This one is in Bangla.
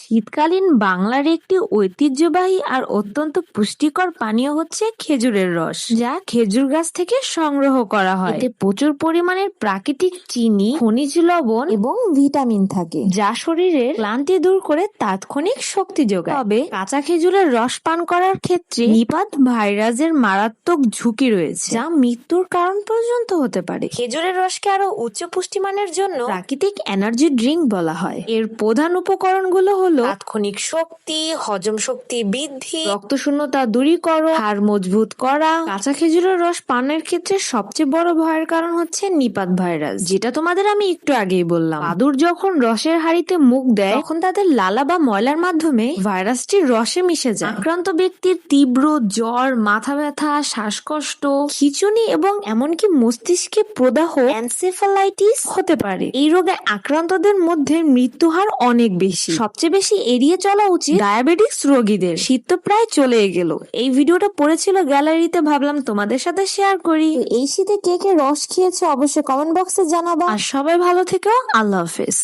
শীতকালীন বাংলার একটি ঐতিহ্যবাহী আর অত্যন্ত পুষ্টিকর পানীয় হচ্ছে খেজুরের রস, যা খেজুর গাছ থেকে সংগ্রহ করা হয়। এতে প্রচুর পরিমাণের প্রাকৃতিক চিনি, খনিজ লবণ এবং ভিটামিন থাকে, যা শরীরের ক্লান্তি দূর করে তাৎক্ষণিক শক্তি যোগায়। তবে কাঁচা খেজুরের রস পান করার ক্ষেত্রে নিপাত ভাইরাসের মারাত্মক ঝুঁকি রয়েছে, যা মৃত্যুর কারণ পর্যন্ত হতে পারে। খেজুরের রসকে আরো উচ্চ পুষ্টিমানের জন্য প্রাকৃতিক এনার্জি ড্রিঙ্ক বলা হয়। এর প্রধান উপকরণগুলো হলো তাৎক্ষণিক শক্তি, হজম শক্তি বৃদ্ধি, রক্তশূন্যতা দূরীকরণ, হাড় মজবুত করা। কাঁচা খেজুরের রস পানের ক্ষেত্রে সবচেয়ে বড় ভয়ের কারণ হচ্ছে নিপাত ভাইরাস, যেটা তোমাদের আমি একটু আগেই বললাম। বাদুর যখন রসের হাঁড়িতে মুখ দেয়, তখন তাদের লালা বা ময়লার মাধ্যমে ভাইরাসটি রসে মিশে যায়। আক্রান্ত ব্যক্তির তীব্র জ্বর, মাথা ব্যথা, শ্বাসকষ্ট, খিঁচুনি এবং এমনকি মস্তিষ্কে প্রদাহ, এনসেফালাইটিস হতে পারে। এই রোগে আক্রান্তদের মধ্যে মৃত্যু হার অনেক বেশি। সবচেয়ে বেশি এড়িয়ে চলা উচিত ডায়াবেটিস রোগীদের। শীত তো প্রায় চলে গেল, এই ভিডিওটা পড়েছিল গ্যালারিতে, ভাবলাম তোমাদের সাথে শেয়ার করি। এই শীতে কে কে রস খেয়েছে অবশ্যই কমেন্ট বক্সে জানাবা। আর সবাই ভালো থেকো। আল্লাহ হাফেজ।